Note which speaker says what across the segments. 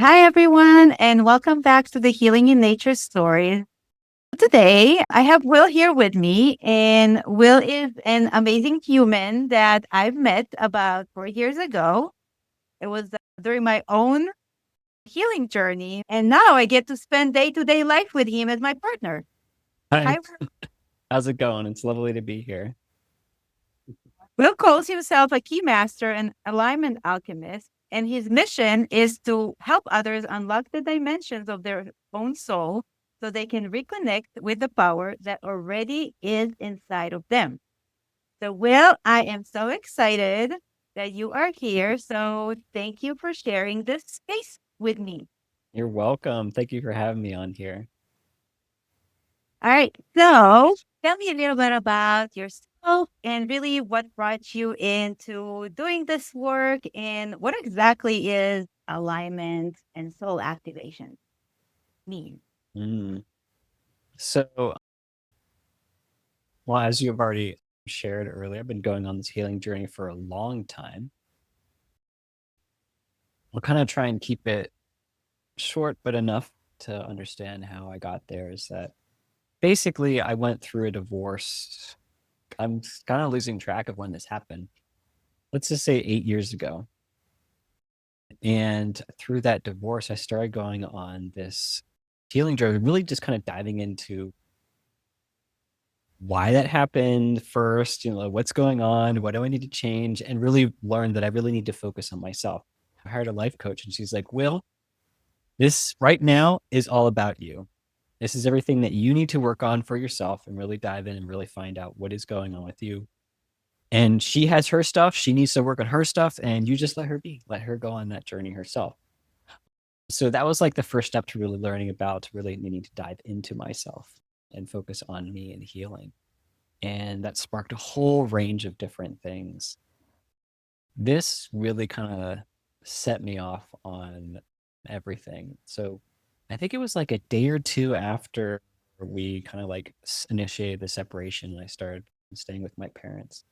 Speaker 1: Hi, everyone, and welcome back to the Healing in Nature story. Today, I have Will here with me, and Will is an amazing human that I've met about 4 years ago. It was during my own healing journey, and now I get to spend day to day life with him as my partner.
Speaker 2: Hi,
Speaker 1: Hi,
Speaker 2: how's it going? It's lovely to be here.
Speaker 1: Will calls himself a key master and alignment alchemist, and his mission is to help others unlock the dimensions of their own soul so they can reconnect with the power that already is inside of them. So, Will, I am so excited that you are here. So, thank you for sharing this space with me.
Speaker 2: You're welcome. Thank you for having me on here.
Speaker 1: All right. So tell me a little bit about yourself and really what brought you into doing this work and what exactly is alignment and soul activation mean?
Speaker 2: Mm. So, well, as you've already shared earlier, I've been going on this healing journey for a long time. I'll kind of try and keep it short, but enough to understand how I got there is that basically I went through a divorce. I'm kind of losing track of when this happened. Let's just say 8 years ago. And through that divorce, I started going on this healing journey, really just kind of diving into why that happened first, what's going on, what do I need to change, and really learn that I really need to focus on myself. I hired a life coach and she's like, Will, this right now is all about you. This is everything that you need to work on for yourself and really dive in and really find out what is going on with you. And she has her stuff. She needs to work on her stuff, and you just let her be, let her go on that journey herself. So that was like the first step to really learning about really needing to dive into myself and focus on me and healing. And that sparked a whole range of different things. This really kind of set me off on everything. So I think it was like a day or two after we kind of like initiated the separation and I started staying with my parents.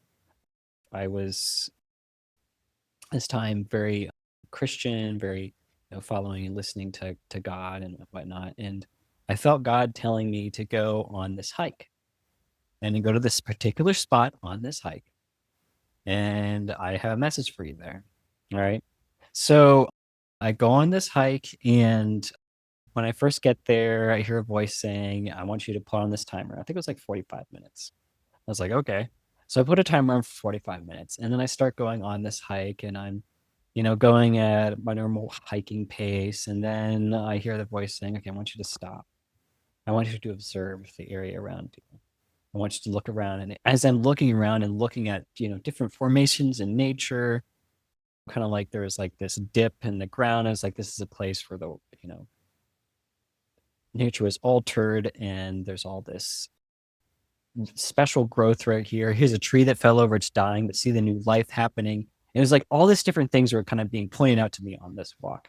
Speaker 2: I was this time very Christian, very following and listening to God and whatnot. And I felt God telling me to go on this hike and to go to this particular spot on this hike. And I have a message for you there. All right. So I go on this hike, and when I first get there, I hear a voice saying, I want you to put on this timer. I think it was like 45 minutes. I was like, okay. So I put a timer on for 45 minutes, and then I start going on this hike, and I'm, going at my normal hiking pace. And then I hear the voice saying, okay, I want you to stop. I want you to observe the area around you. I want you to look around. And as I'm looking around and looking at, different formations in nature, kind of like there was like this dip in the ground. I was like, this is a place where you know, nature was altered and there's all this special growth right here. Here's a tree that fell over, it's dying, but see the new life happening. It was like all these different things were kind of being pointed out to me on this walk.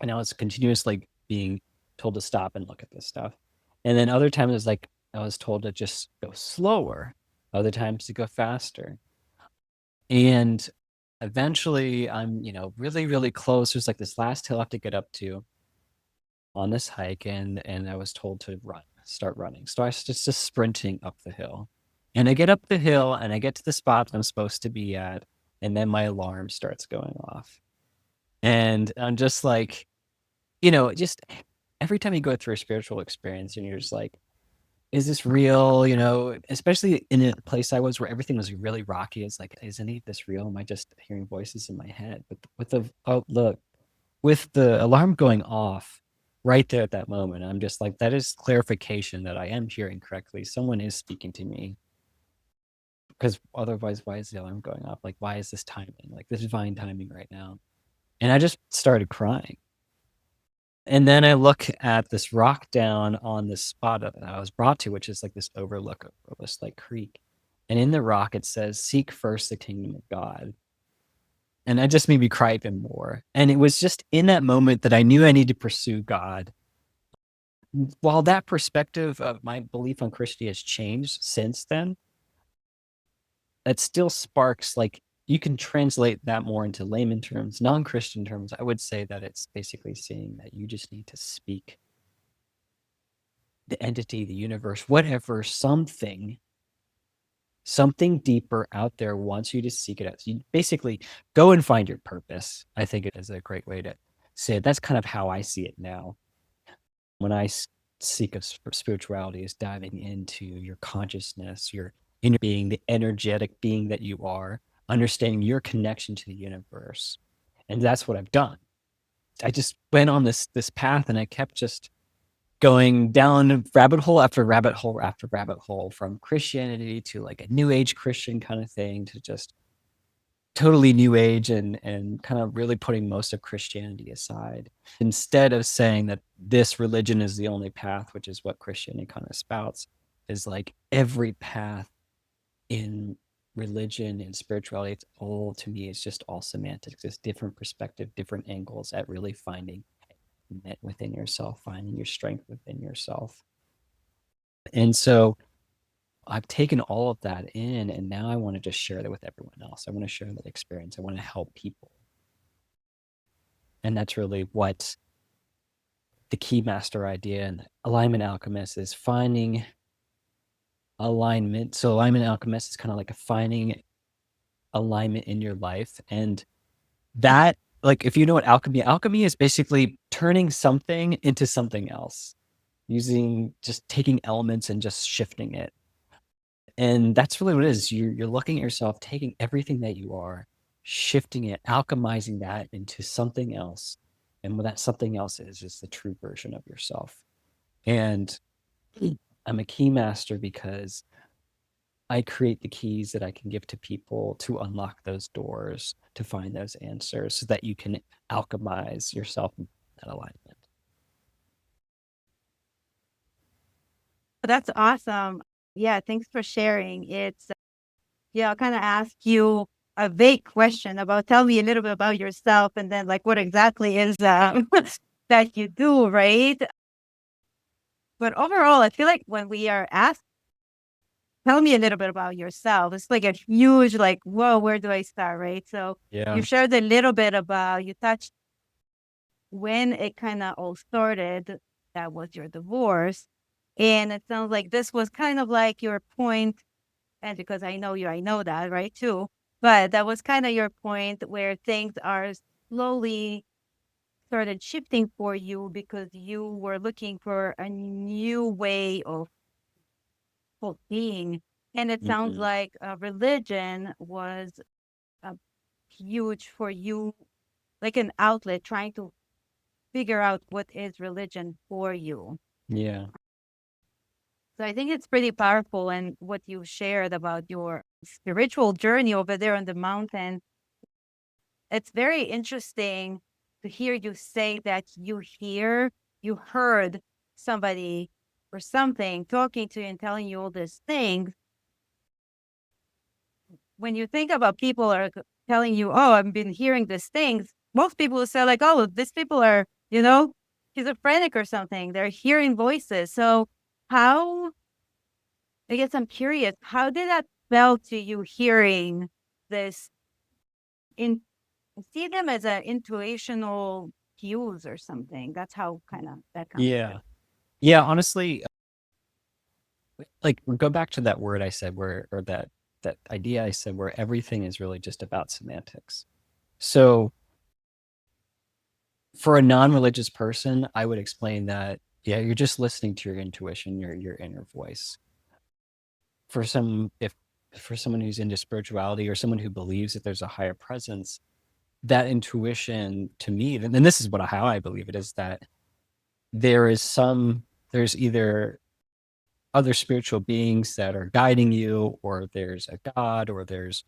Speaker 2: And I was continuously being told to stop and look at this stuff. And then other times it was like I was told to just go slower, other times to go faster. And eventually I'm, really, really close. There's like this last hill I have to get up to on this hike, and I was told to start running. So I was just sprinting up the hill. And I get up the hill and I get to the spot I'm supposed to be at, and then my alarm starts going off. And I'm just like, just every time you go through a spiritual experience and you're just like, is this real? Especially in a place I was where everything was really rocky. It's like, is any of this real? Am I just hearing voices in my head? But with the alarm going off right there at that moment, I'm just like, that is clarification that I am hearing correctly. Someone is speaking to me. Because otherwise, why is the alarm going off? Like, why is this timing? Like, this divine timing right now. And I just started crying. And then I look at this rock down on this spot that I was brought to, which is like this overlook of this like creek. And in the rock, it says, seek first the kingdom of God. And that just made me cry even more. And it was just in that moment that I knew I needed to pursue God. While that perspective of my belief on Christianity has changed since then, that still sparks like, you can translate that more into layman terms, non-Christian terms. I would say that it's basically saying that you just need to speak the entity, the universe, whatever, something deeper out there wants you to seek it out. So you basically go and find your purpose. I think it is a great way to say it. That's kind of how I see it now. When I seek of spirituality, is diving into your consciousness, your inner being, the energetic being that you are, understanding your connection to the universe. And that's what I've done. I just went on this path, and I kept just going down rabbit hole after rabbit hole after rabbit hole, from Christianity to like a new age Christian kind of thing, to just totally new age, and kind of really putting most of Christianity aside, instead of saying that this religion is the only path, which is what Christianity kind of spouts, is like every path in religion and spirituality, it's all, to me, it's just all semantics. It's different perspective, different angles at really finding it within yourself, finding your strength within yourself. And so I've taken all of that in, and now I want to just share that with everyone else. I want to share that experience. I want to help people. And that's really what the key master idea and alignment alchemist is, finding alignment. So alignment alchemist is kind of like finding alignment in your life. And that, like, if you know what alchemy is basically turning something into something else, using, just taking elements and just shifting it. And that's really what it is. You're looking at yourself, taking everything that you are, shifting it, alchemizing that into something else. And what that something else is the true version of yourself. And I'm a key master because I create the keys that I can give to people to unlock those doors, to find those answers, so that you can alchemize yourself in that alignment.
Speaker 1: That's awesome. Yeah, thanks for sharing. Yeah, I'll kind of ask you a vague question about, tell me a little bit about yourself, and then like what exactly is that you do, right? But overall, I feel like when we are asked, tell me a little bit about yourself, it's like a huge, like, whoa, where do I start, right? So
Speaker 2: Yeah.
Speaker 1: you shared a little bit about, you touched when it kind of all started, that was your divorce. And it sounds like this was kind of like your point, and because I know you, I know that, right, too. But that was kind of your point where things are slowly started shifting for you because you were looking for a new way of being. And it sounds
Speaker 2: Mm-hmm.
Speaker 1: like religion was huge for you, like an outlet trying to figure out what is religion for you.
Speaker 2: Yeah.
Speaker 1: So I think it's pretty powerful. And what you shared about your spiritual journey over there on the mountain, it's very interesting to hear you say that you heard somebody or something talking to you and telling you all these things. When you think about people are telling you, oh, I've been hearing these things, most people will say like, oh, these people are, schizophrenic or something. They're hearing voices. So how, I guess I'm curious, how did that feel to you hearing this in see them as a intuitional cues or something? That's how kind of that comes through.
Speaker 2: Yeah. Yeah. Honestly, like, go back to that word I said, where, or that idea I said, where everything is really just about semantics. So for a non-religious person, I would explain that, yeah, you're just listening to your intuition, your inner voice. For someone who's into spirituality, or someone who believes that there's a higher presence, that intuition, to me, and this is how I believe it, is that there's either other spiritual beings that are guiding you, or there's a god, or there's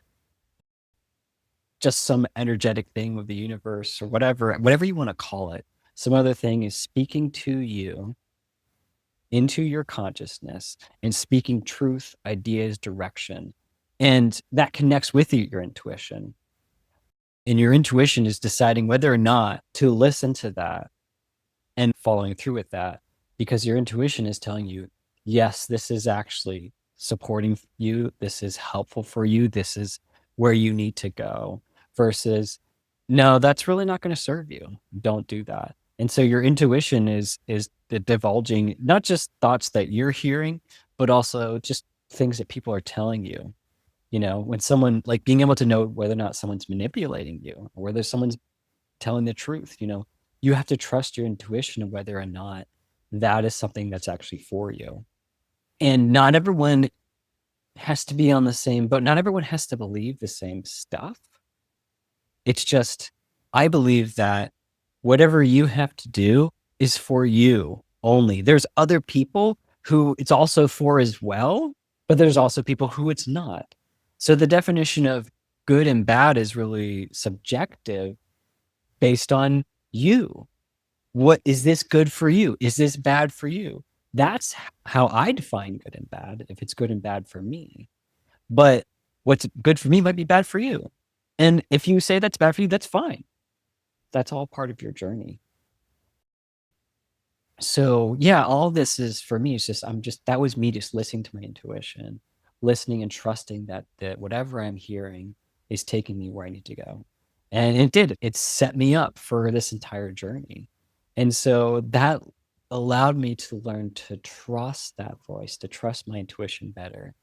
Speaker 2: just some energetic thing with the universe, or whatever you want to call it. Some other thing is speaking to you into your consciousness, and speaking truth, ideas, direction. And that connects with your intuition. And your intuition is deciding whether or not to listen to that and following through with that, because your intuition is telling you, yes, this is actually supporting you. This is helpful for you. This is where you need to go versus no, that's really not going to serve you. Don't do that. And so your intuition is divulging not just thoughts that you're hearing, but also just things that people are telling you. You know, when someone like being able to know whether or not someone's manipulating you or whether someone's telling the truth, you know, you have to trust your intuition of whether or not that is something that's actually for you. And not everyone has to be on the same boat. Not everyone has to believe the same stuff. It's just, I believe that whatever you have to do is for you only. There's other people who it's also for as well, but there's also people who it's not. So the definition of good and bad is really subjective based on you. What is this good for you? Is this bad for you? That's how I define good and bad, if it's good and bad for me. But what's good for me might be bad for you. And if you say that's bad for you, that's fine. That's all part of your journey. So yeah, all this is for me. It's just that was me just listening to my intuition, listening and trusting that whatever I'm hearing is taking me where I need to go. And it did. It set me up for this entire journey. And so that allowed me to learn to trust that voice, to trust my intuition better.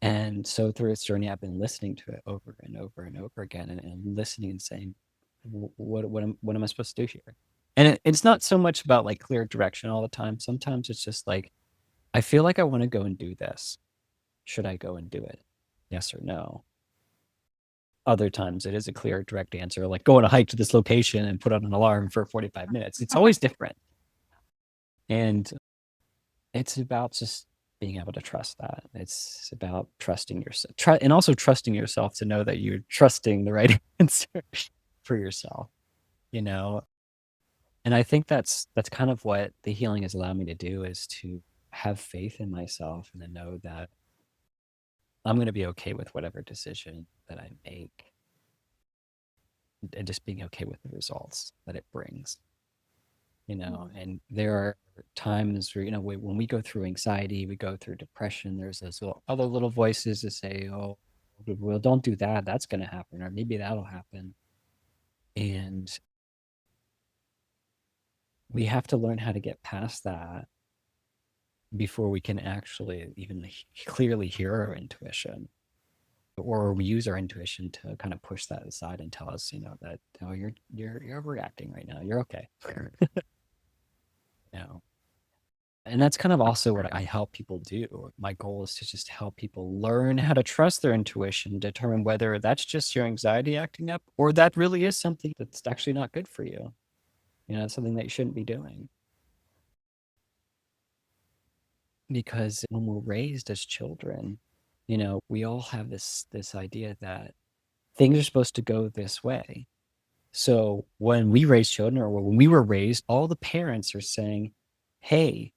Speaker 2: And so through this journey, I've been listening to it over and over and over again, and listening and saying, what am I supposed to do here? And it's not so much about like clear direction all the time. Sometimes it's just like, I feel like I want to go and do this. Should I go and do it? Yes or no? Other times it is a clear, direct answer, like go on a hike to this location and put on an alarm for 45 minutes. It's always different. And it's about just being able to trust that. It's about trusting yourself, and also trusting yourself to know that you're trusting the right answer for yourself, you know? And I think that's kind of what the healing has allowed me to do, is to have faith in myself and to know that I'm going to be okay with whatever decision that I make, and just being okay with the results that it brings, you know. And there are times where, you know, when we go through anxiety, we go through depression, there's those other little voices that say, oh, well, don't do that, that's going to happen, or maybe that'll happen. And we have to learn how to get past that before we can actually even clearly hear our intuition, or we use our intuition to kind of push that aside and tell us, you know, that, oh, you're reacting right now, you're okay. You know, and that's kind of also what I help people do. My goal is to just help people learn how to trust their intuition, determine whether that's just your anxiety acting up, or that really is something that's actually not good for you. You know, it's something that you shouldn't be doing. Because when we're raised as children, you know, we all have this idea that things are supposed to go this way. So when we raise children, or when we were raised, all the parents are saying, hey,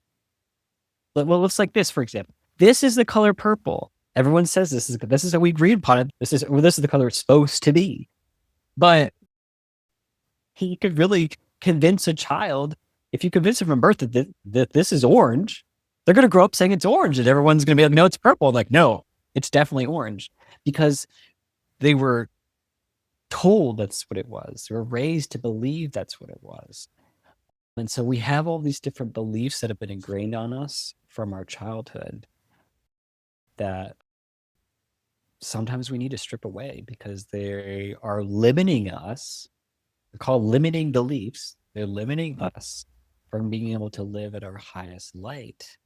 Speaker 2: well, looks like this, for example. This is the color purple. Everyone says this is how we agreed upon it. This is the color it's supposed to be. But he could really convince a child, if you convince them from birth that this is orange, they're going to grow up saying it's orange, and everyone's going to be like, no, it's purple. Like, no, it's definitely orange, because they were told that's what it was. They were raised to believe that's what it was. And so we have all these different beliefs that have been ingrained on us from our childhood that sometimes we need to strip away, because they are limiting us. They're called limiting beliefs. They're limiting us from being able to live at our highest light.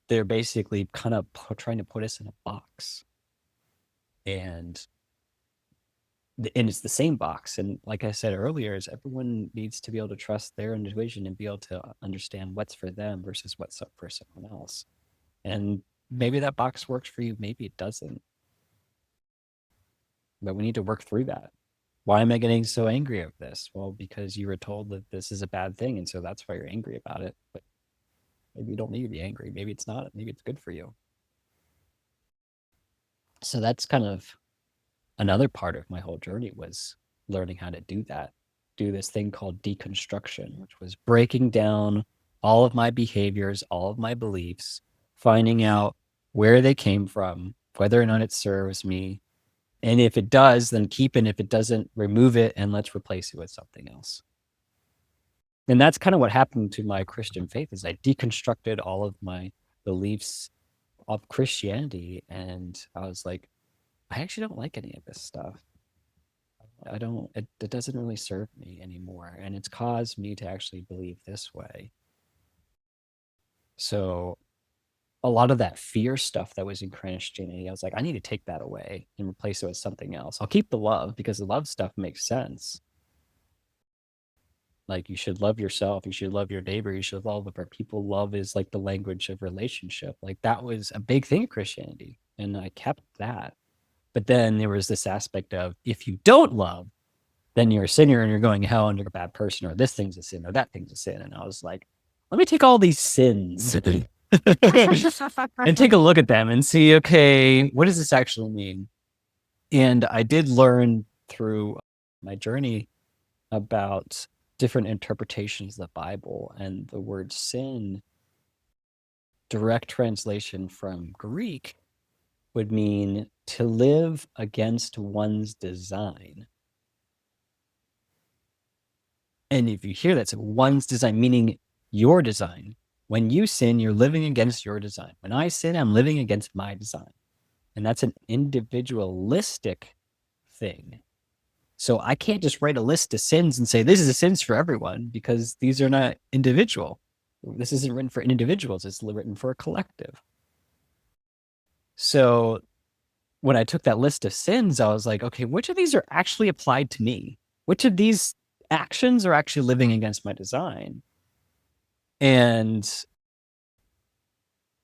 Speaker 2: They're basically kind of trying to put us in a box. And it's the same box. And like I said earlier, is everyone needs to be able to trust their intuition and be able to understand what's for them versus what's up for someone else. And maybe that box works for you, maybe it doesn't. But we need to work through that. Why am I getting so angry at this? Well, because you were told that this is a bad thing, and so that's why you're angry about it. But maybe you don't need to be angry. Maybe it's not. Maybe it's good for you. So that's kind of another part of my whole journey, was learning how to do that, do this thing called deconstruction, which was breaking down all of my behaviors, all of my beliefs, finding out where they came from, whether or not it serves me, And if it does, then keep it. And if it doesn't, remove it and let's replace it with something else. And that's kind of what happened to my Christian faith is I deconstructed all of my beliefs of Christianity. And I was like, I actually don't like any of this stuff. I don't, it doesn't really serve me anymore. And it's caused me to actually believe this way. So a lot of that fear stuff that was in Christianity, I was like, I need to take that away and replace it with something else. I'll keep the love because the love stuff makes sense. Like you should love yourself, you should love your neighbor, you should love other people. Love is like the language of relationship. Like that was a big thing in Christianity, and I kept that. But then there was this aspect of if you don't love, then you're a sinner and you're going to hell and you're a bad person, or this thing's a sin or that thing's a sin. And I was like, let me take all these sins and take a look at them and see, okay, what does this actually mean? And I did learn through my journey about different interpretations of the Bible, and the word sin, direct translation from Greek, would mean to live against one's design. And if you hear that, so one's design, meaning your design. When you sin, you're living against your design. When I sin, I'm living against my design. And that's an individualistic thing. So I can't just write a list of sins and say, this is a sins for everyone, because these are not individual. This isn't written for individuals. It's written for a collective. So when I took that list of sins, I was like, okay, which of these are actually applied to me? Which of these actions are actually living against my design? And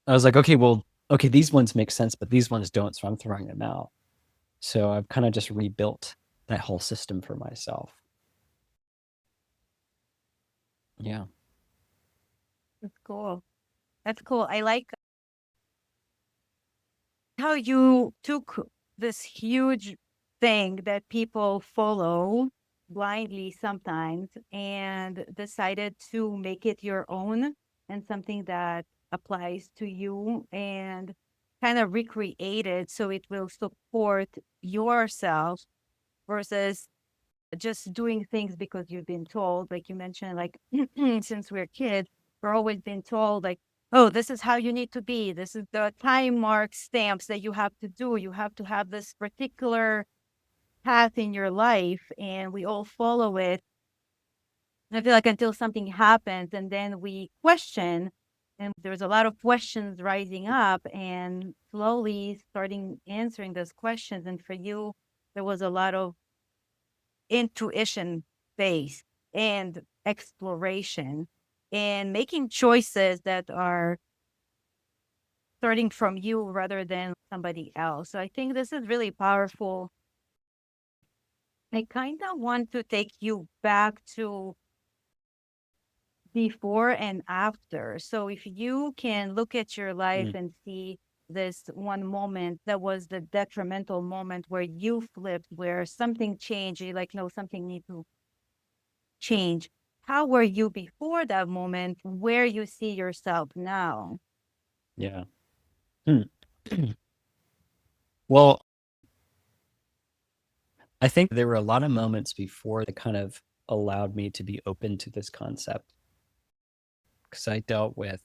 Speaker 2: I was like, okay, well, okay, these ones make sense, but these ones don't. So I'm throwing them out. So I've kind of just rebuilt that whole system for myself. Yeah.
Speaker 1: That's cool. That's cool. I like how you took this huge thing that people follow blindly sometimes and decided to make it your own and something that applies to you and kind of recreate it so it will support yourself versus just doing things because you've been told, like you mentioned, like since we're kids, we're always been told, like, oh, this is how you need to be. This is the time mark stamps that you have to do. You have to have this particular path in your life, and we all follow it. And I feel like until something happens, and then we question, and there's a lot of questions rising up, and slowly starting answering those questions. And for you, there was a lot of intuition based and exploration and making choices that are starting from you rather than somebody else. So I think this is really powerful. I kind of want to take you back to before and after. So if you can look at your life
Speaker 2: Mm.
Speaker 1: and see this one moment that was the detrimental moment where you flipped, where something changed, you're like, no, something needs to change. How were you before that moment? Where you see yourself now?
Speaker 2: Yeah. Hmm. Well, I think there were a lot of moments before that kind of allowed me to be open to this concept because I dealt with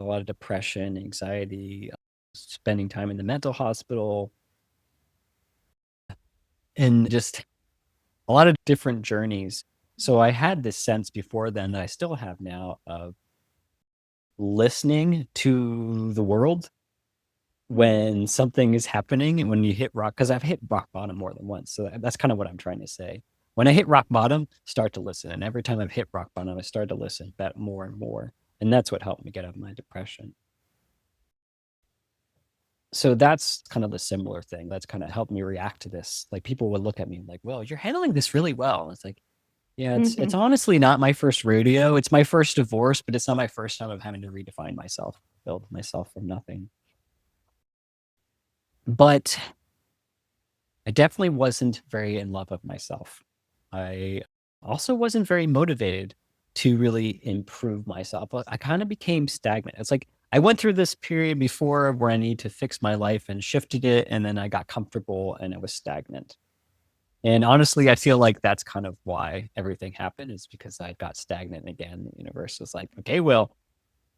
Speaker 2: a lot of depression, anxiety, spending time in the mental hospital, and just a lot of different journeys. So I had this sense before then that I still have now of listening to the world when something is happening and when you hit rock, because I've hit rock bottom more than once. So that's kind of what I'm trying to say. When I hit rock bottom, start to listen. And every time I've hit rock bottom, I started to listen that more and more. And that's what helped me get out of my depression. So that's kind of the similar thing. That's kind of helped me react to this. Like people would look at me like, well, you're handling this really well. It's like, yeah, it's
Speaker 1: Mhm.
Speaker 2: honestly not my first rodeo. It's my first divorce, but it's not my first time of having to redefine myself, build myself from nothing. But I definitely wasn't very in love with myself. I also wasn't very motivated to really improve myself. I kind of became stagnant. It's like I went through this period before where I need to fix my life and shifted it, and then I got comfortable and it was stagnant. And honestly, I feel like that's kind of why everything happened, is because I got stagnant again. The universe was like, okay, Will,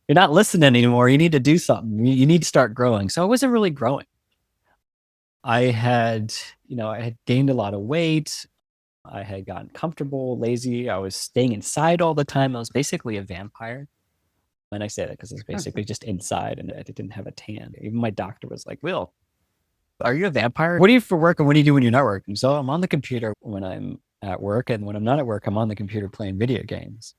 Speaker 2: you're not listening anymore. You need to do something. You need to start growing. So I wasn't really growing. I had, I had gained a lot of weight. I had gotten comfortable, lazy. I was staying inside all the time. I was basically a vampire. And I say that because it's basically just inside and I didn't have a tan. Even my doctor was like, Will, are you a vampire? What do you for work and what do you do when you're not working? So I'm on the computer when I'm at work, and when I'm not at work, I'm on the computer playing video games.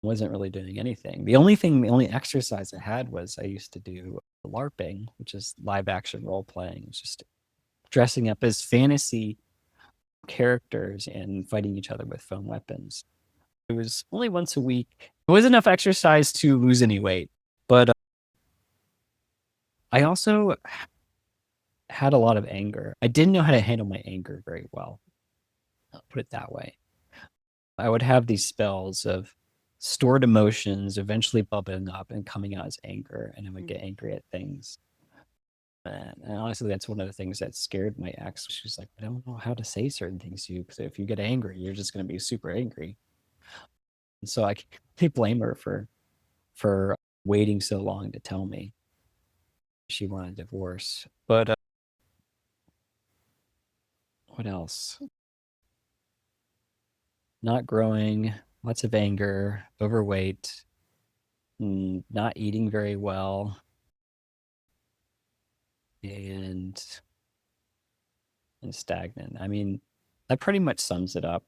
Speaker 2: Wasn't really doing anything. The only exercise I had was I used to do LARPing, which is live action role playing. It's just dressing up as fantasy characters and fighting each other with foam weapons. It was only once a week. It was enough exercise to lose any weight, but I also had a lot of anger. I didn't know how to handle my anger very well. I'll put it that way. I would have these spells of stored emotions eventually bubbling up and coming out as anger, and I would get angry at things. And honestly, that's one of the things that scared my ex. She's like, I don't know how to say certain things to you, because if you get angry, you're just going to be super angry. And so I blame her for waiting so long to tell me she wanted a divorce. But what else? Not growing, lots of anger, overweight, not eating very well, and stagnant. I mean, that pretty much sums it up.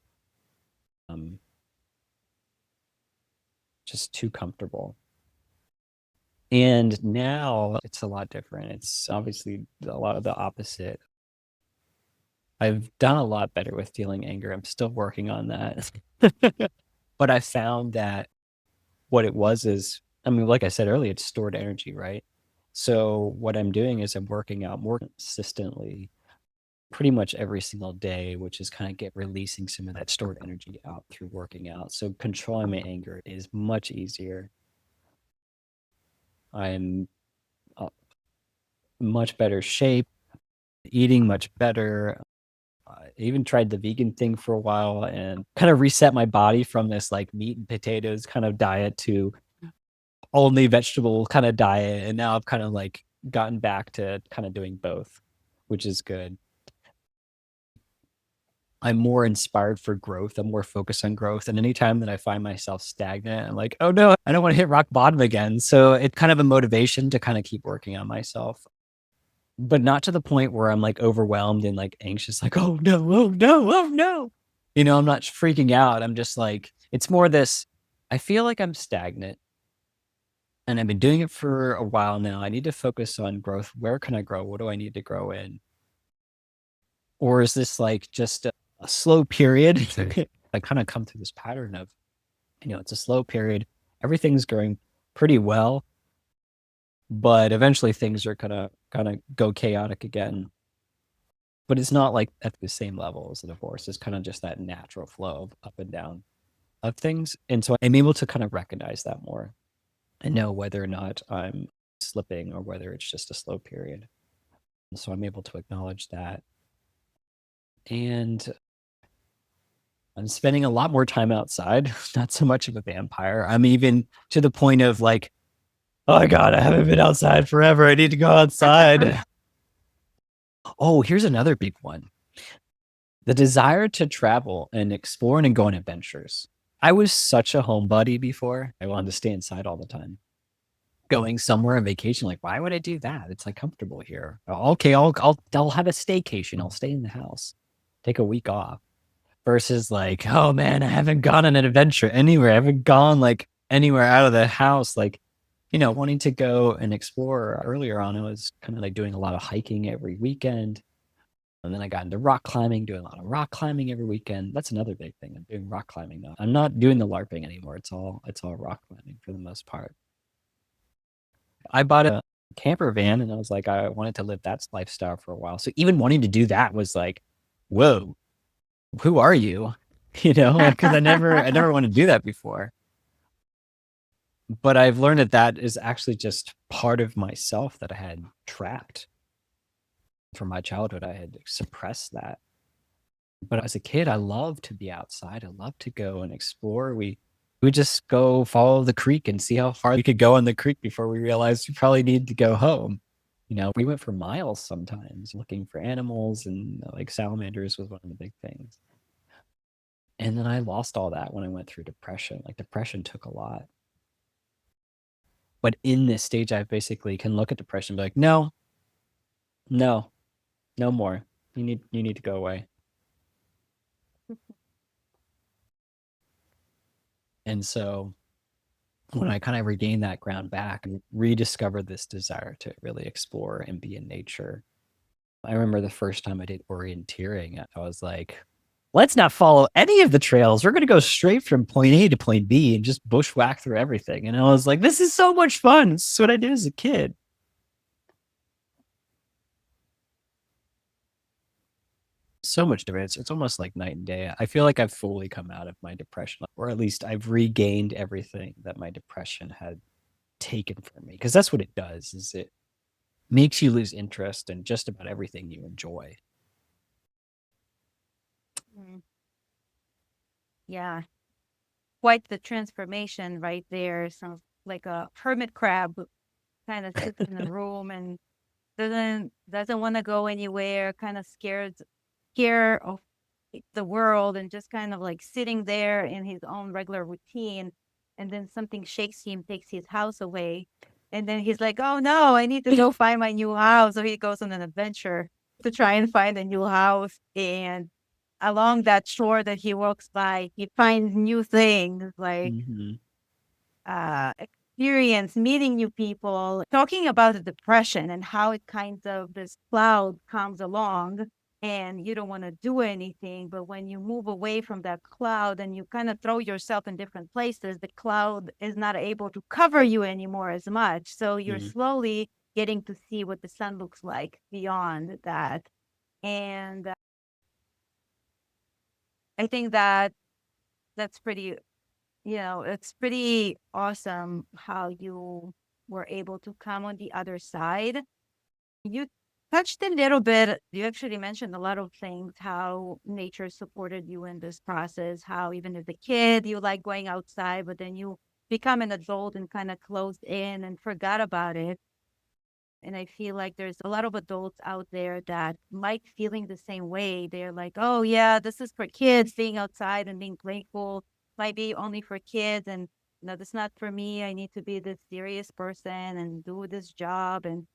Speaker 2: Just too comfortable. And now it's a lot different. It's obviously a lot of the opposite. I've done a lot better with feeling anger. I'm still working on that. But I found that what it was is, I mean, like I said earlier, it's stored energy, right? So what I'm doing is I'm working out more consistently pretty much every single day, which is kind of get releasing some of that stored energy out through working out. So controlling my anger is much easier. I'm much better shape, eating much better. I even tried the vegan thing for a while and kind of reset my body from this like meat and potatoes kind of diet to only vegetable kind of diet. And now I've kind of like gotten back to kind of doing both, which is good. I'm more inspired for growth. I'm more focused on growth. And anytime that I find myself stagnant, I'm like, oh no, I don't want to hit rock bottom again. So it's kind of a motivation to kind of keep working on myself, but not to the point where I'm like overwhelmed and like anxious, like, oh no, oh no, oh no. I'm not freaking out. I'm just like, it's more this, I feel like I'm stagnant and I've been doing it for a while now. I need to focus on growth. Where can I grow? What do I need to grow in? Or is this like just a slow period? I kind of come through this pattern of, it's a slow period. Everything's going pretty well, but eventually things are gonna kind of go chaotic again. But it's not like at the same level as a divorce. It's kind of just that natural flow of up and down of things. And so I'm able to kind of recognize that more and know whether or not I'm slipping or whether it's just a slow period. And so I'm able to acknowledge that. And I'm spending a lot more time outside, not so much of a vampire. I'm even to the point of like, oh my God, I haven't been outside forever. I need to go outside. Oh, here's another big one. The desire to travel and explore and go on adventures. I was such a homebody before. I wanted to stay inside all the time. Going somewhere on vacation, like, why would I do that? It's like comfortable here. Okay, I'll have a staycation. I'll stay in the house, take a week off. Versus like, oh man, I haven't gone on an adventure anywhere. I haven't gone like anywhere out of the house. Like, wanting to go and explore. Earlier on, I was kind of like doing a lot of hiking every weekend. And then I got into rock climbing, doing a lot of rock climbing every weekend. That's another big thing. I'm doing rock climbing now. I'm not doing the LARPing anymore. It's all rock climbing for the most part. I bought a camper van and I was like, I wanted to live that lifestyle for a while. So even wanting to do that was like, whoa, who are you? Because I never wanted to do that before. But I've learned that is actually just part of myself that I had trapped from my childhood. I had suppressed that. But as a kid, I loved to be outside. I loved to go and explore. We would just go follow the creek and see how far we could go on the creek before we realized we probably needed to go home. We went for miles sometimes looking for animals, and like salamanders was one of the big things. And then I lost all that when I went through depression. Like depression took a lot. But in this stage, I basically can look at depression and be like, no, no, no more. You need to go away. And so when I kind of regained that ground back and rediscovered this desire to really explore and be in nature, I remember the first time I did orienteering, I was like, let's not follow any of the trails. We're going to go straight from point A to point B and just bushwhack through everything. And I was like, this is so much fun. This is what I did as a kid. So much different. It's almost like night and day. I feel like I've fully come out of my depression, or at least I've regained everything that my depression had taken from me. Because that's what it does, is it makes you lose interest in just about everything you enjoy.
Speaker 1: Mm. Yeah, quite the transformation right there. Sounds like a hermit crab kind of sits in a room and doesn't want to go anywhere, kind of scared of the world, and just kind of like sitting there in his own regular routine. And then something shakes him, takes his house away. And then he's like, oh no, I need to go find my new house. So he goes on an adventure to try and find a new house. And along that shore that he walks by, he finds new things like
Speaker 2: Mm-hmm.
Speaker 1: Experience, meeting new people, talking about the depression and how it kind of this cloud comes along and you don't want to do anything. But when you move away from that cloud and you kind of throw yourself in different places, the cloud is not able to cover you anymore as much. So you're
Speaker 2: Mm-hmm.
Speaker 1: slowly getting to see what the sun looks like beyond that. And I think that that's pretty, it's pretty awesome how you were able to come on the other side. You touched a little bit, you actually mentioned a lot of things, how nature supported you in this process, how even as a kid, you like going outside, but then you become an adult and kind of closed in and forgot about it. And I feel like there's a lot of adults out there that might feeling the same way. They're like, oh yeah, this is for kids, being outside and being playful might be only for kids. And no, that's not for me. I need to be this serious person and do this job and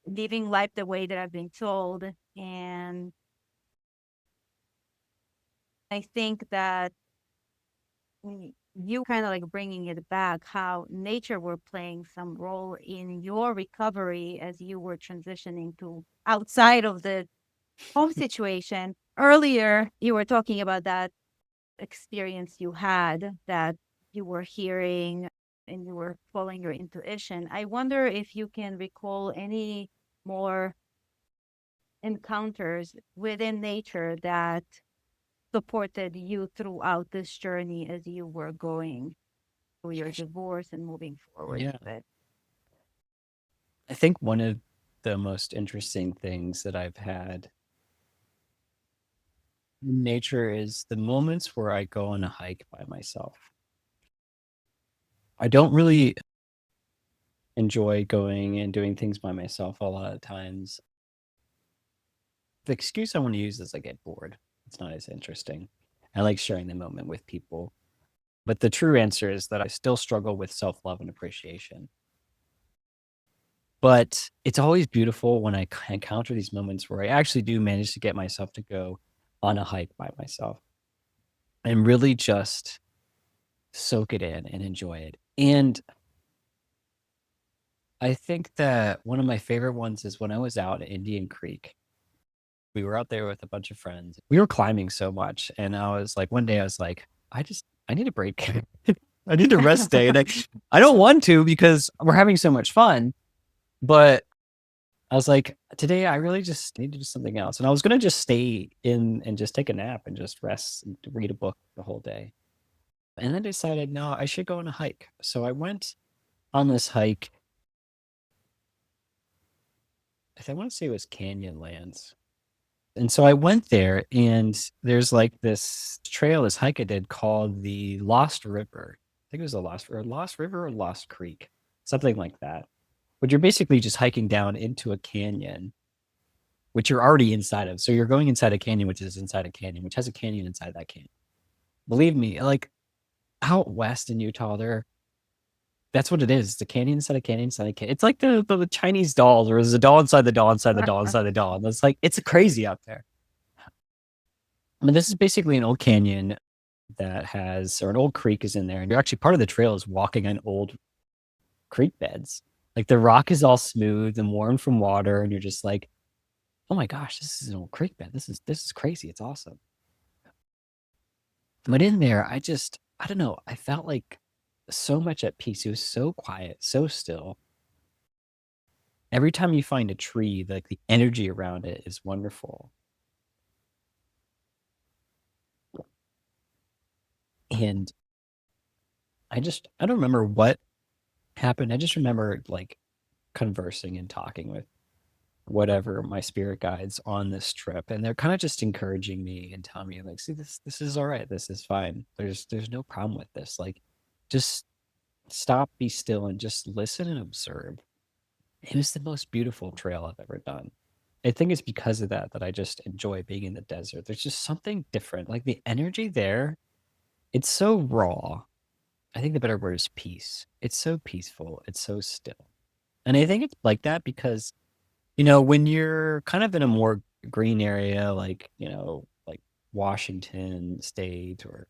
Speaker 1: living life the way that I've been told. And I think that you kind of like bringing it back, how nature were playing some role in your recovery as you were transitioning to outside of the home situation. Earlier, you were talking about that experience you had, that you were hearing and you were following your intuition. I wonder if you can recall any more encounters within nature that supported you throughout this journey as you were going through your divorce and moving forward
Speaker 2: Yeah.
Speaker 1: with it.
Speaker 2: I think one of the most interesting things that I've had in nature is the moments where I go on a hike by myself. I don't really enjoy going and doing things by myself a lot of times. The excuse I want to use is I get bored. It's not as interesting. I like sharing the moment with people. But the true answer is that I still struggle with self love and appreciation. But it's always beautiful when I encounter these moments where I actually do manage to get myself to go on a hike by myself and really just soak it in and enjoy it. And I think that one of my favorite ones is when I was out at Indian Creek. We were out there with a bunch of friends. We were climbing so much. And I was like, one day I was like, I need a break. I need a rest day. And I don't want to because we're having so much fun. But I was like, today I really just need to do something else. And I was going to just stay in and just take a nap and just rest and read a book the whole day. And then I decided, no, I should go on a hike. So I went on this hike. I want to say it was Canyonlands. And so I went there, and there's like this trail, this hike I did called the Lost River. I think it was a Lost River or Lost Creek, something like that. But you're basically just hiking down into a canyon, which you're already inside of. So you're going inside a canyon, which is inside a canyon, which has a canyon inside that canyon. Believe me, like out west in Utah, that's what it is. It's a canyon inside a canyon inside a canyon. It's like the Chinese dolls, or there's a doll inside the doll inside the doll inside the doll. And it's like, it's crazy out there. I mean, this is basically an old canyon that has, or an old creek is in there. And you're actually, part of the trail is walking on old creek beds. Like the rock is all smooth and warm from water. And you're just like, oh my gosh, this is an old creek bed. This is crazy. It's awesome. But in there, I don't know, I felt like so much at peace. It was so quiet, so still. Every time you find a tree, like the energy around it is wonderful. And I don't remember what happened. I just remember like conversing and talking with whatever my spirit guides on this trip, and they're kind of just encouraging me and telling me like, see, this is all right, this is fine, there's no problem with this, like just stop, be still, and just listen and observe. It was the most beautiful trail I've ever done. I think it's because of that I just enjoy being in the desert. There's just something different, like the energy there, it's so raw. I think the better word is peace. It's so peaceful, it's so still. And I think it's like that because, when you're kind of in a more green area, like, like Washington State, or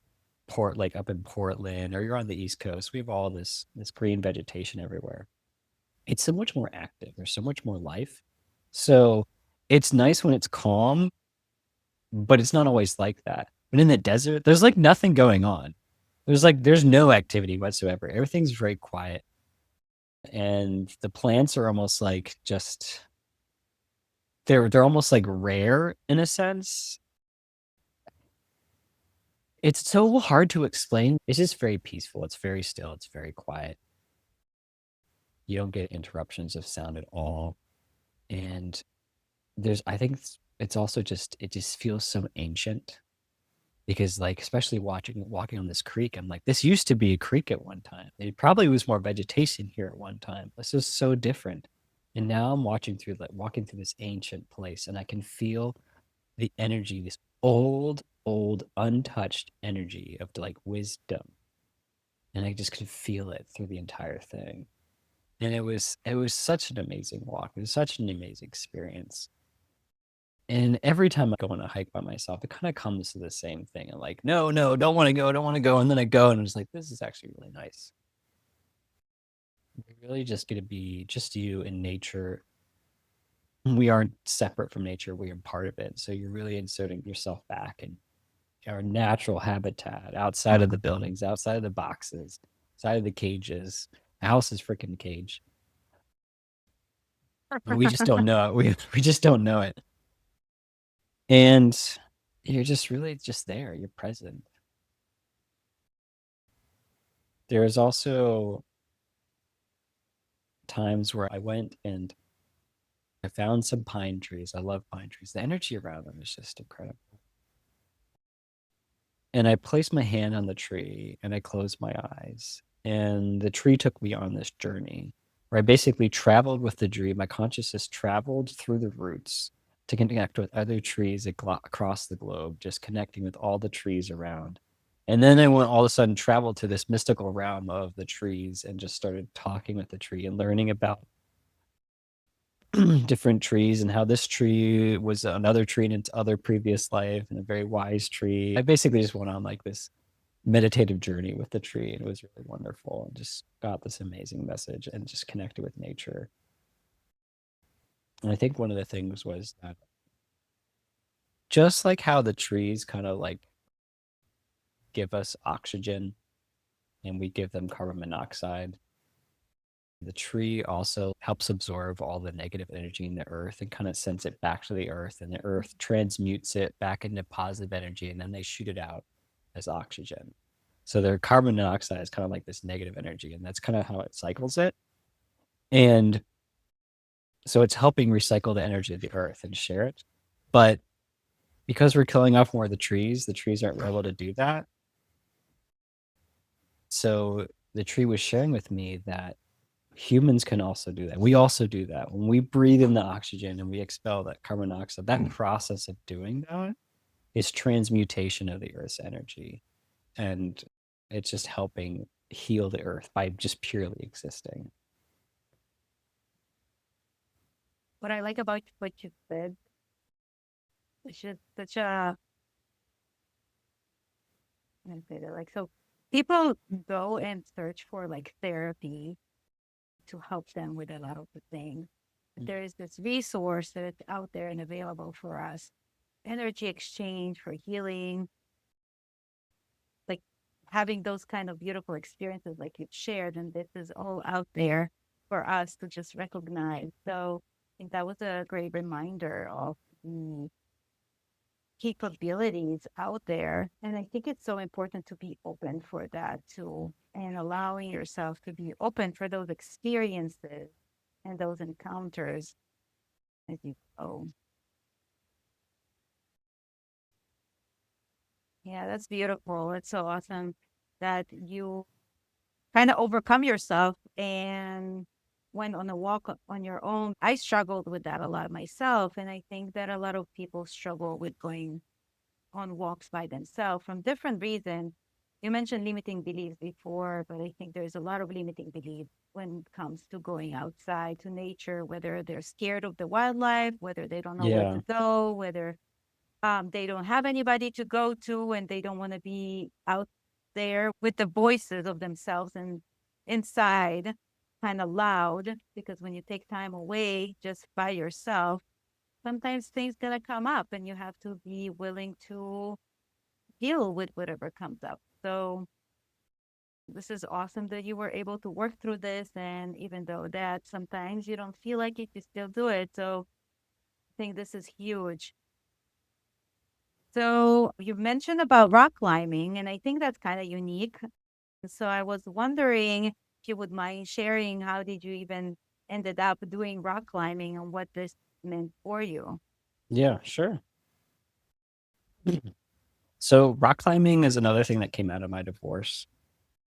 Speaker 2: like up in Portland, or you're on the East Coast, we have all this green vegetation everywhere. It's so much more active. There's so much more life. So it's nice when it's calm, but it's not always like that. But in the desert, there's like nothing going on. There's no activity whatsoever. Everything's very quiet. And the plants are almost like just they're almost like rare in a sense. It's so hard to explain. It's just very peaceful. It's very still. It's very quiet. You don't get interruptions of sound at all. And I think it's also it just feels so ancient, because like, especially walking on this creek, I'm like, this used to be a creek at one time. It probably was more vegetation here at one time. This is so different. And now I'm walking through this ancient place, and I can feel the energy, this old, untouched energy of like wisdom. And I just could feel it through the entire thing. And it was such an amazing walk. It was such an amazing experience. And every time I go on a hike by myself, it kind of comes to the same thing. And like, no, don't want to go, don't want to go. And then I go, and it's like, this is actually really nice. You're really just going to be just you in nature. We aren't separate from nature, we are part of it. So you're really inserting yourself back in our natural habitat, outside of the buildings, outside of the boxes, outside of the cages. The house is freaking cage. And we just don't know it. We just don't know it. And you're just really just there. You're present. There's also times where I went and I found some pine trees. I love pine trees. The energy around them is just incredible. And I placed my hand on the tree and I closed my eyes. And the tree took me on this journey where I basically traveled with the tree. My consciousness traveled through the roots to connect with other trees across the globe, just connecting with all the trees around. And then I went all of a sudden traveled to this mystical realm of the trees and just started talking with the tree and learning about different trees and how this tree was another tree in its other previous life, and a very wise tree. I basically just went on like this meditative journey with the tree, and it was really wonderful, and just got this amazing message and just connected with nature. And I think one of the things was that, just like how the trees kind of like give us oxygen and we give them carbon monoxide, the tree also helps absorb all the negative energy in the earth and kind of sends it back to the earth, and the earth transmutes it back into positive energy, and then they shoot it out as oxygen. So their carbon dioxide is kind of like this negative energy, and that's kind of how it cycles it. And so it's helping recycle the energy of the earth and share it. But because we're killing off more of the trees aren't able to do that. So the tree was sharing with me that humans can also do that. We also do that. When we breathe in the oxygen and we expel that carbon dioxide, that process of doing that is transmutation of the earth's energy. And it's just helping heal the earth by just purely existing.
Speaker 1: What I like about what you said, it's just such a, I'm gonna say that, like, so people go and search for like therapy to help them with a lot of the things. But there is this resource that is out there and available for us, energy exchange for healing, like having those kind of beautiful experiences like you've shared. And this is all out there for us to just recognize. So I think that was a great reminder of the capabilities out there. And I think it's so important to be open for that too, and allowing yourself to be open for those experiences and those encounters as you go. Yeah, that's beautiful. It's so awesome that you kind of overcome yourself and went on a walk on your own. I struggled with that a lot myself. And I think that a lot of people struggle with going on walks by themselves from different reasons. You mentioned limiting beliefs before, but I think there's a lot of limiting beliefs when it comes to going outside to nature, whether they're scared of the wildlife, whether they don't know where
Speaker 2: Yeah.
Speaker 1: to go, whether they don't have anybody to go to and they don't want to be out there with the voices of themselves and inside kind of loud, because when you take time away just by yourself, sometimes things gonna come up and you have to be willing to deal with whatever comes up. So this is awesome that you were able to work through this, and even though that sometimes you don't feel like it, you still do it. So I think this is huge. So you mentioned about rock climbing, and I think that's kind of unique. So I was wondering if you would mind sharing how did you even ended up doing rock climbing and what this meant for you?
Speaker 2: Yeah, sure. So rock climbing is another thing that came out of my divorce.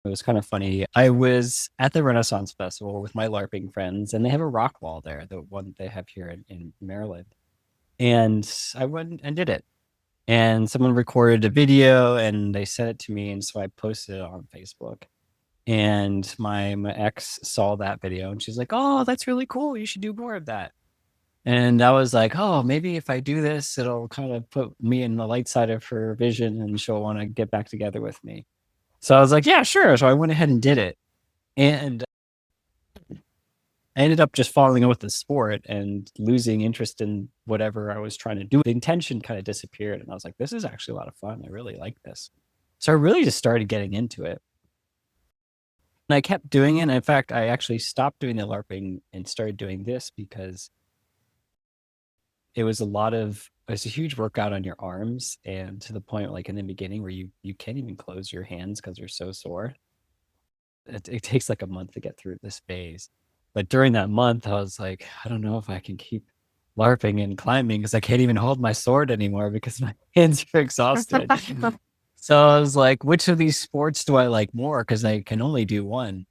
Speaker 2: It was kind of funny. I was at the Renaissance Festival with my LARPing friends, and they have a rock wall there, the one they have here in Maryland. And I went and did it. And someone recorded a video and they sent it to me. And so I posted it on Facebook. And my ex saw that video and she's like, "Oh, that's really cool. You should do more of that." And I was like, "Oh, maybe if I do this, it'll kind of put me in the light side of her vision and she'll want to get back together with me." So I was like, "Yeah, sure." So I went ahead and did it. And I ended up just falling in with the sport and losing interest in whatever I was trying to do. The intention kind of disappeared. And I was like, this is actually a lot of fun. I really like this. So I really just started getting into it. And I kept doing it. And in fact, I actually stopped doing the LARPing and started doing this because it was a huge workout on your arms, and to the point like in the beginning where you can't even close your hands because they're so sore. It takes like a month to get through this phase. But during that month, I was like, I don't know if I can keep LARPing and climbing because I can't even hold my sword anymore because my hands are exhausted. So I was like, which of these sports do I like more? Because I can only do one.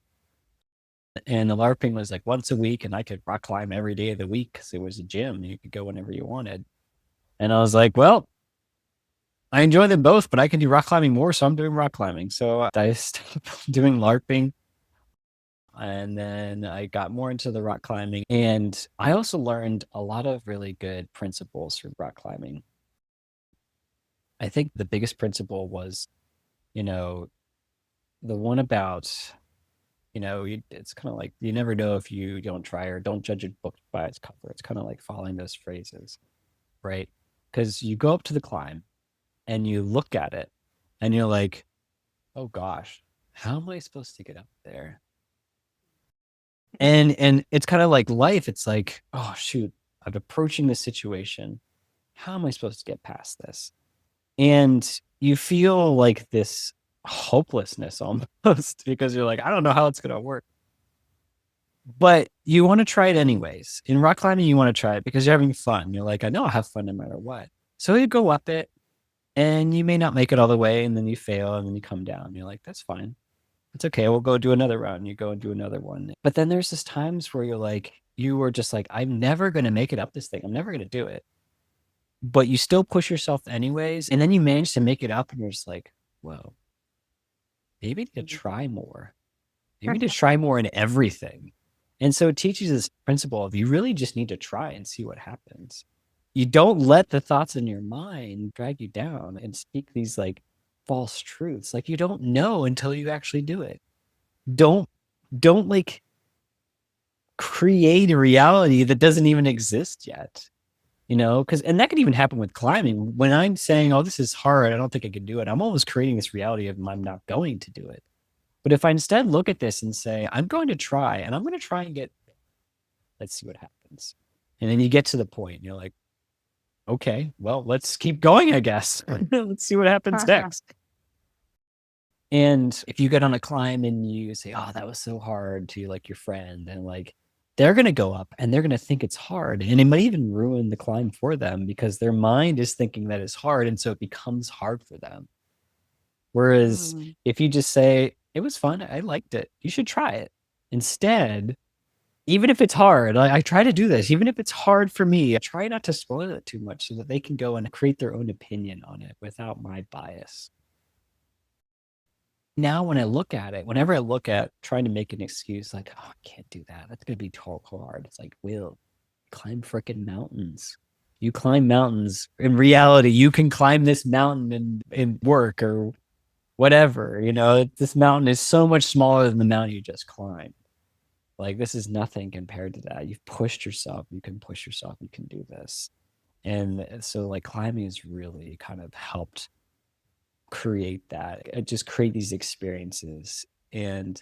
Speaker 2: And the LARPing was like once a week, and I could rock climb every day of the week because it was a gym. You could go whenever you wanted. And I was like, well, I enjoy them both, but I can do rock climbing more, so I'm doing rock climbing. So I stopped doing LARPing, and then I got more into the rock climbing. And I also learned a lot of really good principles for rock climbing. I think the biggest principle was, you know, the one about, it's kind of like you never know if you don't try, or don't judge a book by its cover. It's kind of like following those phrases, right? Because you go up to the climb and you look at it and you're like, oh gosh, how am I supposed to get up there? And it's kind of like life. It's like, oh shoot, I'm approaching this situation. How am I supposed to get past this? And you feel like this hopelessness almost because you're like, I don't know how it's going to work. But you want to try it anyways. In rock climbing, you want to try it because you're having fun. You're like, I know I'll have fun no matter what. So you go up it and you may not make it all the way and then you fail and then you come down. You're like, that's fine. It's okay. We'll go do another round. You go and do another one. But then there's this times where you're like, you were just like, I'm never going to make it up this thing. I'm never going to do it. But you still push yourself anyways. And then you manage to make it up and you're just like, whoa, maybe to try more. Maybe to try more in everything. And so it teaches this principle of you really just need to try and see what happens. You don't let the thoughts in your mind drag you down and speak these like false truths. Like you don't know until you actually do it. Don't like create a reality that doesn't even exist yet. You know, because and that could even happen with climbing. When I'm saying, oh, this is hard, I don't think I can do it, I'm almost creating this reality of I'm not going to do it. But if I instead look at this and say, I'm going to try and I'm going to try and get, let's see what happens. And then you get to the point and you're like, okay, well, let's keep going, I guess. Let's see what happens next. And if you get on a climb and you say, oh, that was so hard to like your friend, and like they're going to go up and they're going to think it's hard. And it might even ruin the climb for them because their mind is thinking that it's hard. And so it becomes hard for them. Whereas if you just say, it was fun, I liked it, you should try it. Instead, even if it's hard, I try to do this, even if it's hard for me, I try not to spoil it too much so that they can go and create their own opinion on it without my bias. Now, when I look at it, whenever I look at trying to make an excuse like, oh, I can't do that, that's going to be too hard. It's like, Will, climb freaking mountains. You climb mountains. In reality, you can climb this mountain in work or whatever, you know, this mountain is so much smaller than the mountain you just climbed. Like, this is nothing compared to that. You've pushed yourself. You can push yourself. You can do this. And so, like, climbing has really kind of helped create that, just create these experiences. And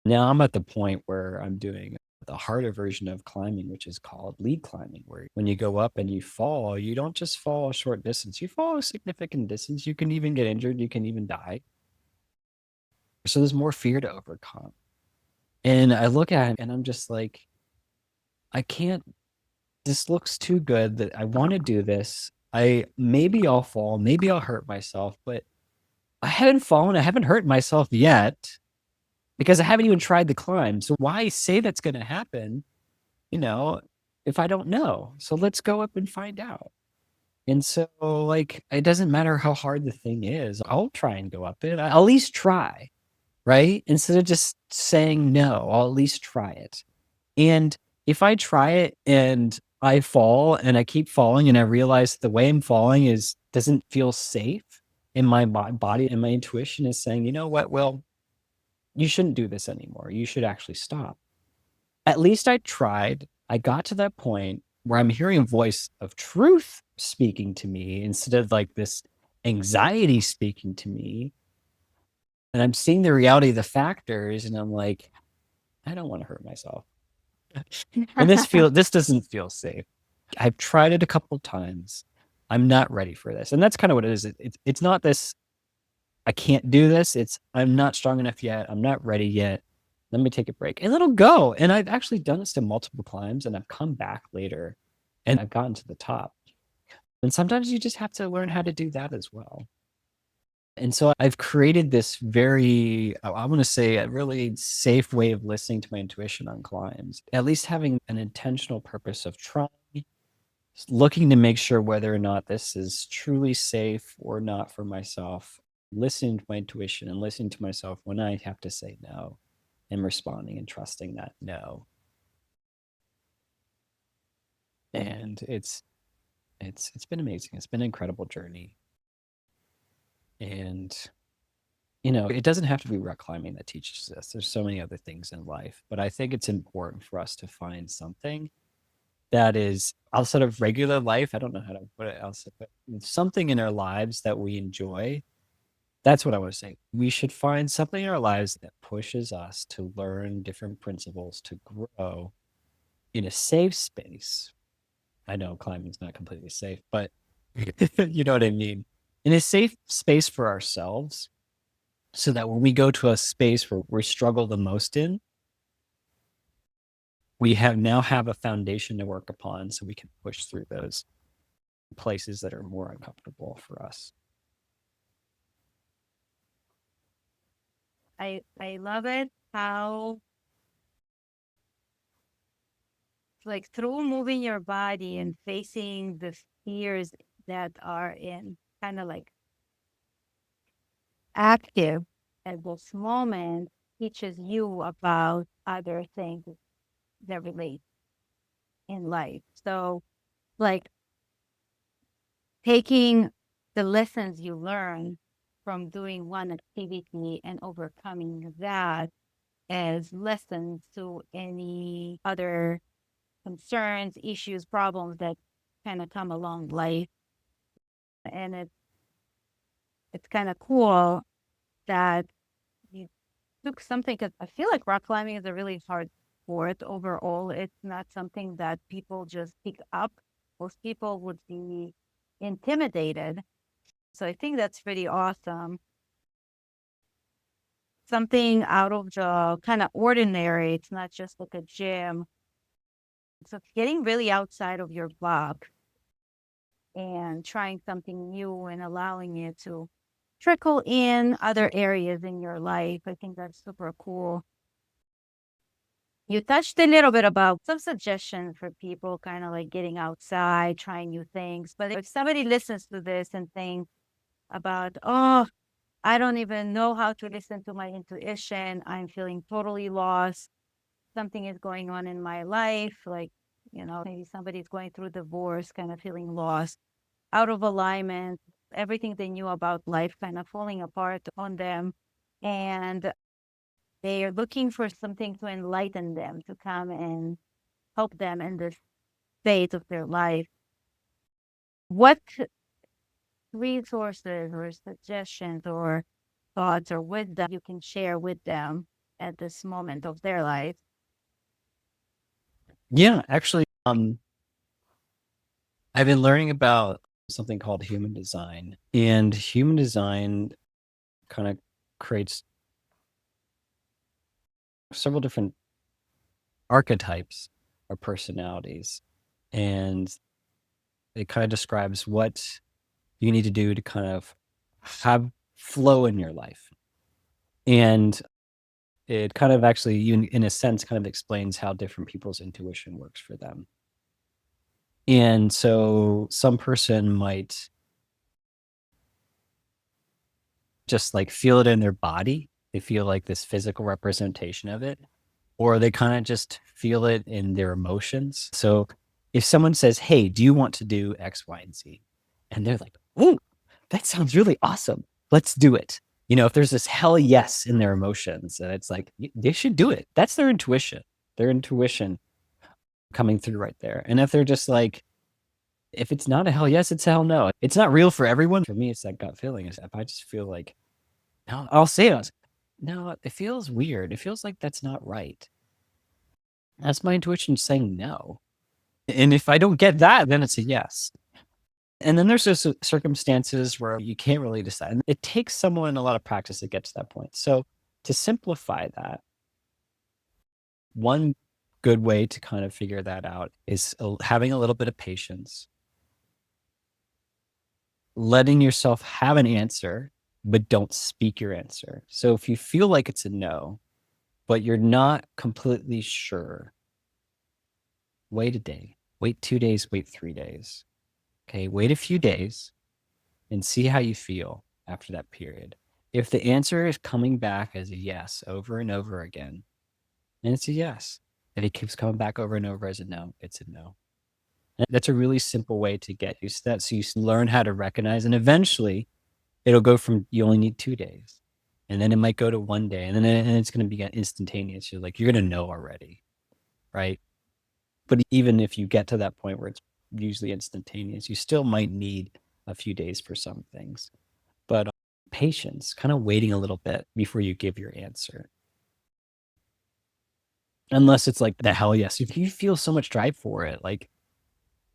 Speaker 2: now I'm at the point where I'm doing the harder version of climbing, which is called lead climbing, where when you go up and you fall, you don't just fall a short distance, you fall a significant distance. You can even get injured, you can even die. So there's more fear to overcome. And I look at it and I'm just like, I can't, this looks too good that I want to do this. Maybe I'll fall, maybe I'll hurt myself, but I haven't fallen, I haven't hurt myself yet because I haven't even tried the climb. So why say that's going to happen, you know, if I don't know? So let's go up and find out. And so, like, it doesn't matter how hard the thing is, I'll try and go up it. I'll at least try. Right? Instead of just saying no, I'll at least try it. And if I try it and I fall and I keep falling and I realize the way I'm falling doesn't feel safe in my body, and my intuition is saying, you know what, Will, you shouldn't do this anymore. You should actually stop. At least I tried. I got to that point where I'm hearing a voice of truth speaking to me instead of like this anxiety speaking to me. And I'm seeing the reality of the factors, and I'm like, I don't want to hurt myself. And this doesn't feel safe. I've tried it a couple times. I'm not ready for this. And that's kind of what it is. It's not this, I can't do this. It's I'm not strong enough yet. I'm not ready yet. Let me take a break. And it'll go. And I've actually done this to multiple climbs, and I've come back later and I've gotten to the top. And sometimes you just have to learn how to do that as well. And so I've created this very, I want to say, a really safe way of listening to my intuition on climbs, at least having an intentional purpose of trying, looking to make sure whether or not this is truly safe or not for myself, listening to my intuition and listening to myself when I have to say no, and responding and trusting that no. And it's been amazing. It's been an incredible journey. And you know, it doesn't have to be rock climbing that teaches this. There's so many other things in life, but I think it's important for us to find something that is outside of regular life. I don't know how to put it else, but something in our lives that we enjoy. That's what I want to say. We should find something in our lives that pushes us to learn different principles, to grow in a safe space. I know climbing's not completely safe, but you know what I mean. In a safe space for ourselves, so that when we go to a space where we struggle the most in, we now have a foundation to work upon so we can push through those places that are more uncomfortable for us.
Speaker 1: I love it how, like, through moving your body and facing the fears that are in kind of like active at this moment, teaches you about other things that relate in life. So, like, taking the lessons you learn from doing one activity and overcoming that as lessons to any other concerns, issues, problems that kind of come along life. And it's kind of cool that you took something, because I feel like rock climbing is a really hard sport overall. It's not something that people just pick up. Most people would be intimidated. So I think that's pretty awesome. Something out of the kind of ordinary. It's not just like a gym. So getting really outside of your box and trying something new and allowing it to trickle in other areas in your life. I think that's super cool. You touched a little bit about some suggestions for people kind of like getting outside, trying new things. But if somebody listens to this and thinks about, oh, I don't even know how to listen to my intuition, I'm feeling totally lost, something is going on in my life, like, maybe somebody's going through divorce, kind of feeling lost, out of alignment, everything they knew about life kind of falling apart on them. And they are looking for something to enlighten them, to come and help them in this phase of their life. What resources or suggestions or thoughts or wisdom you can share with them at this moment of their life?
Speaker 2: Yeah, actually, I've been learning about something called human design, and human design kind of creates several different archetypes or personalities, and it kind of describes what you need to do to kind of have flow in your life. And it kind of actually, in a sense, kind of explains how different people's intuition works for them. And so some person might just like feel it in their body. They feel like this physical representation of it, or they kind of just feel it in their emotions. So if someone says, "Hey, do you want to do X, Y, and Z?" And they're like, "Oh, that sounds really awesome. Let's do it." If there's this hell yes in their emotions, and it's like, they should do it. That's their intuition coming through right there. And if they're just like, if it's not a hell yes, it's a hell no. It's not real for everyone. For me, it's that gut feeling. If I just feel like, no, I'll say it. No, it feels weird. It feels like that's not right. That's my intuition saying no. And if I don't get that, then it's a yes. And then there's those circumstances where you can't really decide. It takes someone a lot of practice to get to that point. So to simplify that, one good way to kind of figure that out is having a little bit of patience, letting yourself have an answer, but don't speak your answer. So if you feel like it's a no, but you're not completely sure, wait a day, wait 2 days, wait 3 days. Okay, wait a few days and see how you feel after that period. If the answer is coming back as a yes over and over again, then it's a yes. If it keeps coming back over and over as a no, it's a no. And that's a really simple way to get used to that. So you learn how to recognize, and eventually it'll go from you only need 2 days, and then it might go to 1 day, and then it's going to be instantaneous. You're going to know already, right? But even if you get to that point where it's usually instantaneous, you still might need a few days for some things. But patience, kind of waiting a little bit before you give your answer. Unless it's like the hell yes. If you feel so much drive for it, like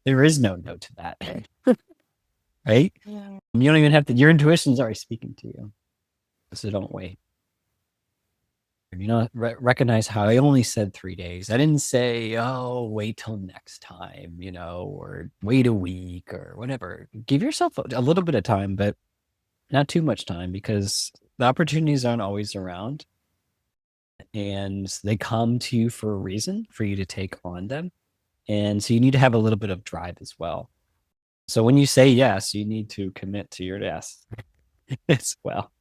Speaker 2: there is no no to that. Right?
Speaker 1: Yeah.
Speaker 2: You don't even have to, your intuition's already speaking to you. So don't wait. Recognize how I only said 3 days. I didn't say, oh, wait till next time, or wait a week or whatever. Give yourself a little bit of time, but not too much time, because the opportunities aren't always around, and they come to you for a reason, for you to take on them. And so you need to have a little bit of drive as well. So when you say yes, you need to commit to your yes as well.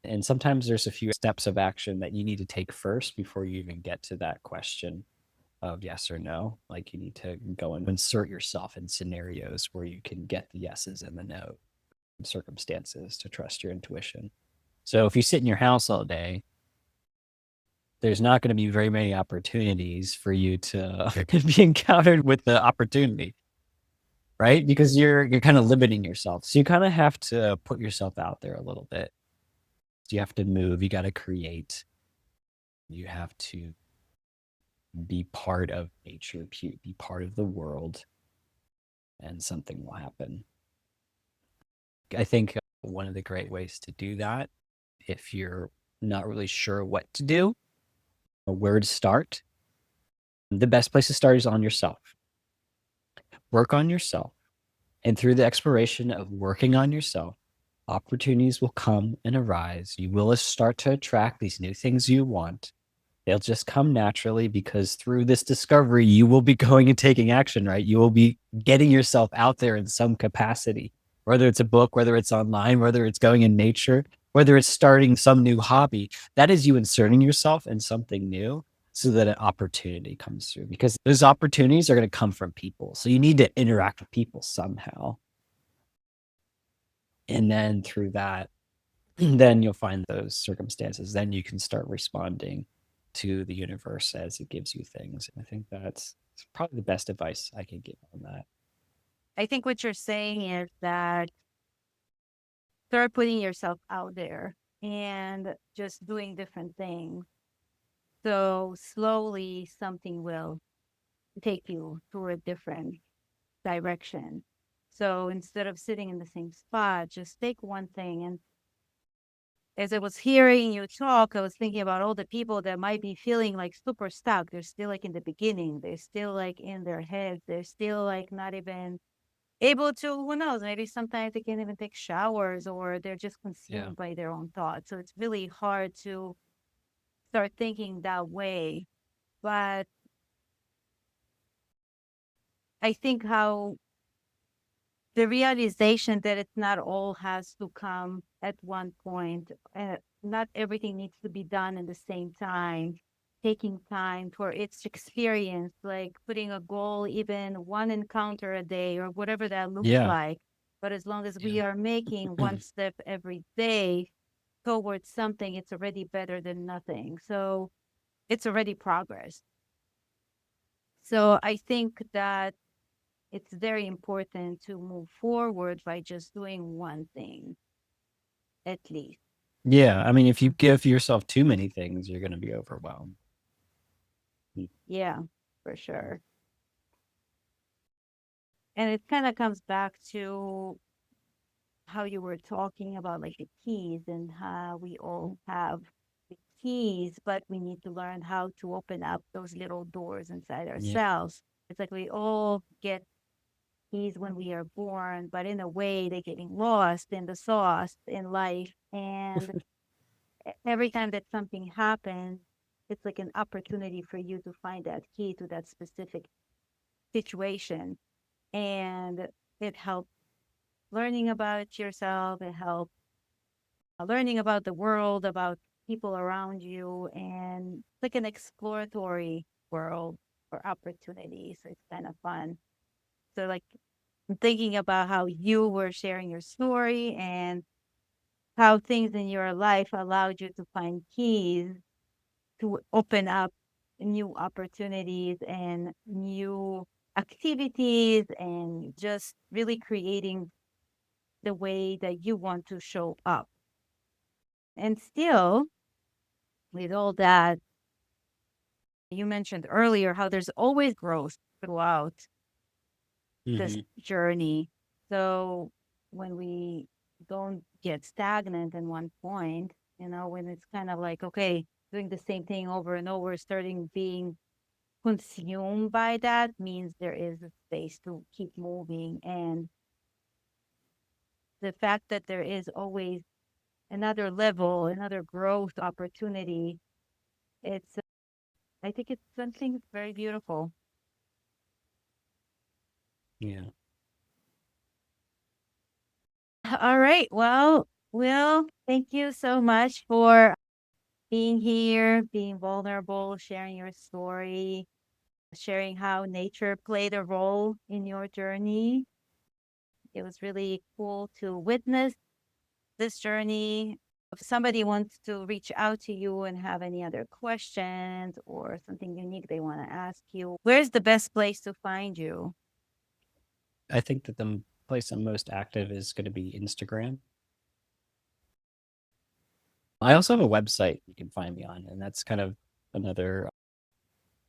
Speaker 2: And sometimes there's a few steps of action that you need to take first before you even get to that question of yes or no. Like, you need to go and insert yourself in scenarios where you can get the yeses and the no circumstances to trust your intuition. So if you sit in your house all day, there's not going to be very many opportunities for you to be encountered with the opportunity, right? Because you're kind of limiting yourself. So you kind of have to put yourself out there a little bit. You have to move. You got to create. You have to be part of nature, be part of the world, and something will happen. I think one of the great ways to do that, if you're not really sure what to do or where to start, the best place to start is on yourself. Work on yourself. And through the exploration of working on yourself, opportunities will come and arise. You will start to attract these new things you want. They'll just come naturally, because through this discovery, you will be going and taking action, right? You will be getting yourself out there in some capacity, whether it's a book, whether it's online, whether it's going in nature, whether it's starting some new hobby. That is you inserting yourself in something new so that an opportunity comes through, because those opportunities are going to come from people. So you need to interact with people somehow. And then through that, then you'll find those circumstances. Then you can start responding to the universe as it gives you things. I think that's probably the best advice I can give on that.
Speaker 1: I think what you're saying is that start putting yourself out there and just doing different things. So slowly something will take you to a different direction. So instead of sitting in the same spot, just take one thing. And as I was hearing you talk, I was thinking about all the people that might be feeling like super stuck. They're still like in the beginning. They're still like in their heads. They're still like not even able to, who knows, maybe sometimes they can't even take showers, or they're just
Speaker 2: Yeah.
Speaker 1: consumed by their own thoughts. So it's really hard to start thinking that way. But I think how the realization that it's not all has to come at one point, not everything needs to be done in the same time, taking time for its experience, like putting a goal, even one encounter a day or whatever that looks
Speaker 2: Yeah.
Speaker 1: like. But as long as we
Speaker 2: Yeah.
Speaker 1: are making one step every day towards something, it's already better than nothing. So it's already progress. So I think that it's very important to move forward by just doing one thing at least.
Speaker 2: Yeah. I mean, if you give yourself too many things, you're going to be overwhelmed.
Speaker 1: Yeah, for sure. And it kind of comes back to how you were talking about like the keys and how we all have the keys, but we need to learn how to open up those little doors inside
Speaker 2: Yeah.
Speaker 1: ourselves. It's like we all get keys when we are born, but in a way they're getting lost in the sauce in life. And every time that something happens, it's like an opportunity for you to find that key to that specific situation. And it helps learning about yourself. It helps learning about the world, about people around you, and it's like an exploratory world for opportunities. So it's kind of fun. So like I'm thinking about how you were sharing your story and how things in your life allowed you to find keys to open up new opportunities and new activities and just really creating the way that you want to show up. And still, with all that, you mentioned earlier how there's always growth throughout this
Speaker 2: Mm-hmm.
Speaker 1: journey. So when we don't get stagnant in one point, when it's kind of like, okay, doing the same thing over and over, starting being consumed by that means there is a space to keep moving. And the fact that there is always another level, another growth opportunity, it's, I think it's something very beautiful.
Speaker 2: Yeah.
Speaker 1: All right. Well, Will, thank you so much for being here, being vulnerable, sharing your story, sharing how nature played a role in your journey. It was really cool to witness this journey. If somebody wants to reach out to you and have any other questions or something unique they want to ask you, where's the best place to find you?
Speaker 2: I think that the place I'm most active is going to be Instagram. I also have a website you can find me on, and that's kind of another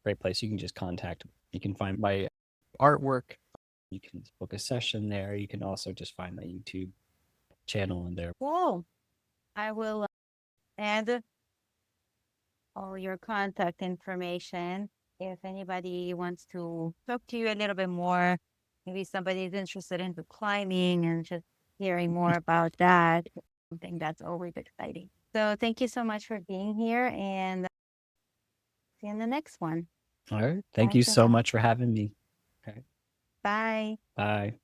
Speaker 2: great place. You can just contact me. You can find my artwork. You can book a session there. You can also just find my YouTube channel in there.
Speaker 1: Cool. I will add all your contact information. If anybody wants to talk to you a little bit more, maybe somebody is interested into climbing and just hearing more about that. I think that's always exciting. So thank you so much for being here and see you in the next one.
Speaker 2: All right. Thank
Speaker 1: Bye
Speaker 2: you
Speaker 1: for
Speaker 2: so
Speaker 1: now.
Speaker 2: much for having me. Okay.
Speaker 1: Bye.
Speaker 2: Bye.